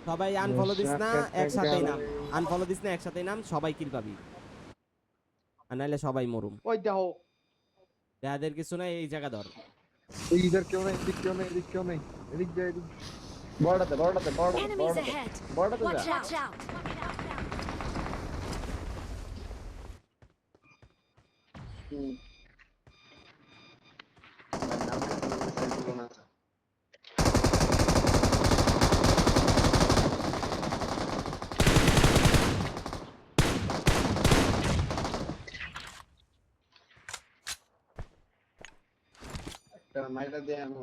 সবাই unfollow this না, একসাথেই নাম। আনফলো দিস না, একসাথেই নাম, সবাই কিল পাবি। আর নাইলে সবাই মরুম। ওই দেখো যাদের কিছু নাই এই জায়গা ধর। এই ইধার কেউ নেই, এদিক কেউ নেই, এদিক কেউ নেই, এদিক যা, এদিক। বড়টাতে বড়টাতে বড়টাতে Enemies বড়টাতে ahead. বড়টাতে যা Watch out. হুম মাইটা দিয়ে আমি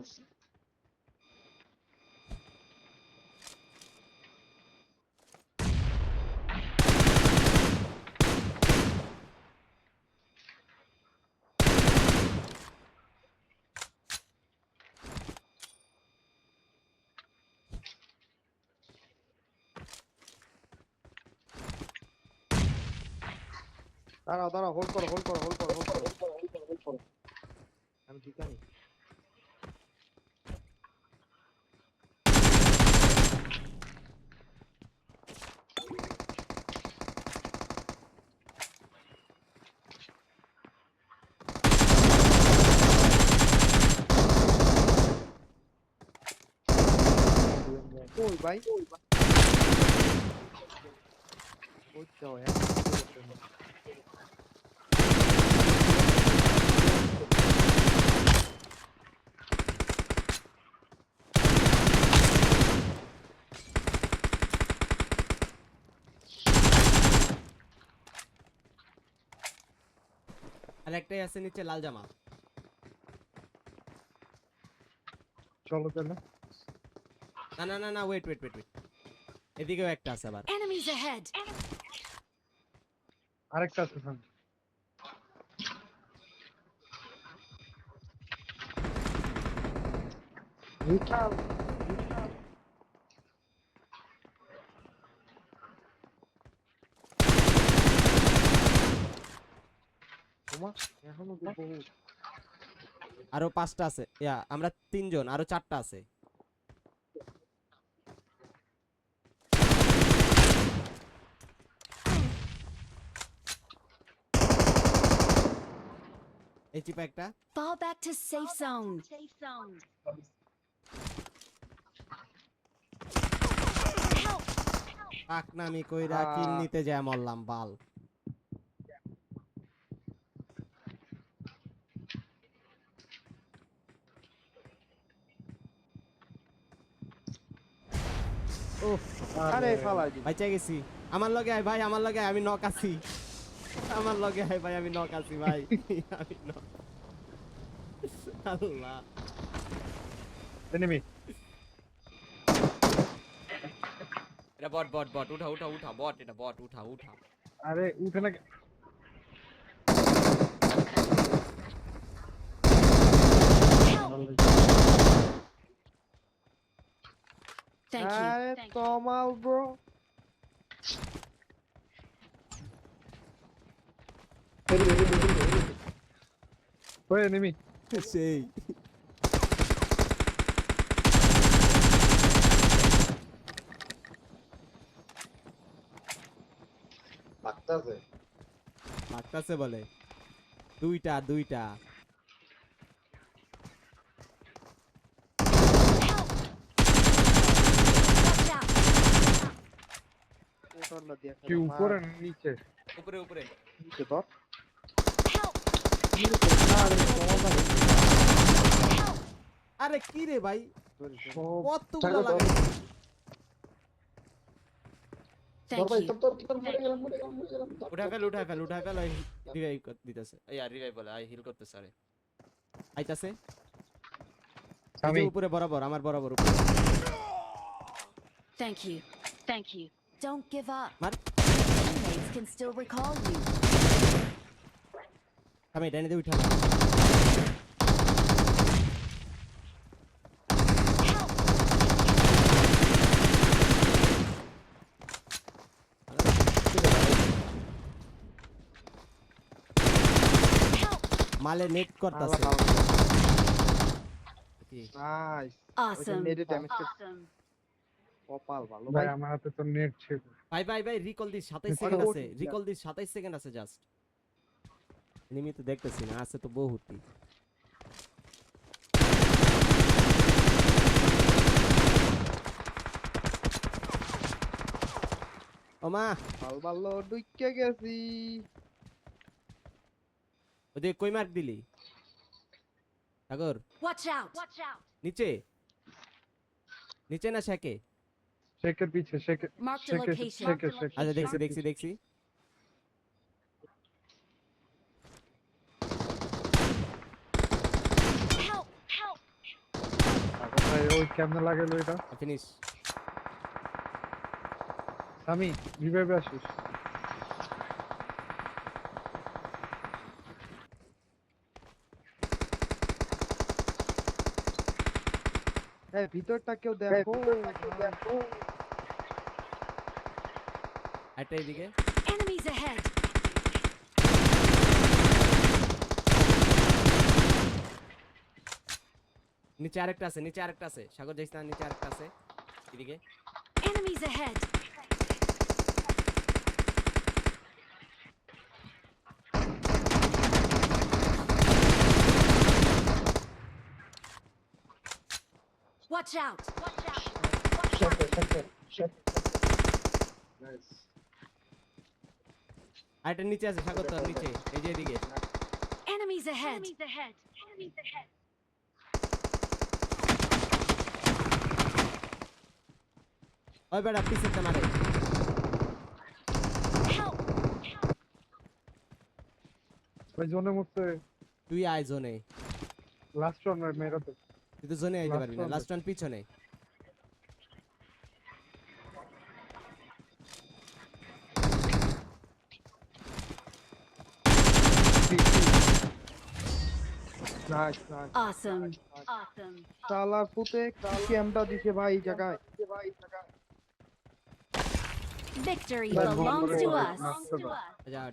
দাঁড়াও দাঁড়াও, হোল্ড করো, হোল্ড করো, হোল্ড করো, হোল্ড করো। আমি ঠিক আনি। ওই ভাই, ওই তো হ্যাঁ। আর একটাই আছে নিচে লাল জামা। চলো চলো। না না না না, ওয়েট ওয়েট ওয়েট ওয়েট, এদিকেও একটা আছে আবার। Enemies ahead. আরেকটা আছে সামনে। বিশাল বিশাল। তোমার এখনো তো বহু। আরো 5টা আছে, ইয়া আমরা 3 জন, আরো 4টা আছে। এই চিপা একটা। Fall back to safe zone. Help. পাকনামি কইরা কিল নিতে যায় মরলাম বাল। উফ, আরে ফালাই দিল। বাইচা গেছি। আমার লগে আয় ভাই, আমার লগে আয়, আমি নক আছি। আমার লগে আয় ভাই, আমি নক আছি ভাই। আমি নক। আল্লাহ। এনিমি। এটা বট বট বট, উঠা উঠা উঠা, বট এটা, বট উঠা উঠা। আরে উঠে না। Thank you. আরে তমাল ব্রো। ওই এনিমি। সেই বাগতাছে মারতাছে বলে। দুইটা দুইটা। Watch out. ওটা দিয়া কি উপরে না নিচে? উপরে উপরে। নিচে ধর। Help. আরে কি রে ভাই, সব কতগুলা লাগাই। Thank you. উঠা ফেল উঠা ফেল উঠা ফেল, রিভাইভ দিতেছে। এই আর রিভাইভ বলে, আই হিল করতেছে। আরে আইতাছে আমি উপরে বরাবর, আমার বরাবর উপরে। Thank you. Thank you. Don't give up. মার। Teammates can still recall you. আমি ডাইনে দিয়ে উঠা। Help. Help. মালে নেট করতেছে। নাইস। Awesome. নেটে ড্যামেজ Awesome. কপাল ভালো ভাই ভাই। আমার হাতে তো নেট ছিল। ভাই রিকল দিস 27 নিচে সেকেন্ড ওঠ, আছে, রিকল দিস 27 সেকেন্ড আছে জাস্ট। এনিমি তো দেখতেছি না, আছে তো বহুতই। ওমা ভাল ভালো ডুইকে গেছি। ওদে কই মার্ক দিলি সাগর? Watch out! Watch out! নিচে নিচে না শেকে? শেকের পিছে শেকে Marked a শেকে location. শেকে শেকে আচ্ছা দেখছি। Help! Help! ভাই ওই কেমনে লাগালো এটা? ফিনিশ। আমি রিভাইভে আসিস। এই ভিতরটা কেউ দেখো। একটা এদিকে। Enemies ahead! নিচে আরেকটা আছে সাগর যাইস না, নিচে আরেকটা আছে এদিকে। Enemies ahead! Watch out! Watch out! Nice. আরেকটা নিচে আছে সাগর, তোর নিচে এই যে এদিকে। Enemies ahead! Enemies ahead! Enemies ahead! ওই বেটা পিছেতে মারে। Help! ওই জোনে মুছতে তুই আয় জোনে, লাস্ট রান মেরা তো। তুই তো জোনে আইতে Last পারবি না, round. লাস্ট রান পিছনে। Nice nice. Awesome! Awesome! শালার পুতে ক্যামটা দিছে ভাই এই জায়গায়। Victory Let's go. belongs to Let's us! go. আচ্ছা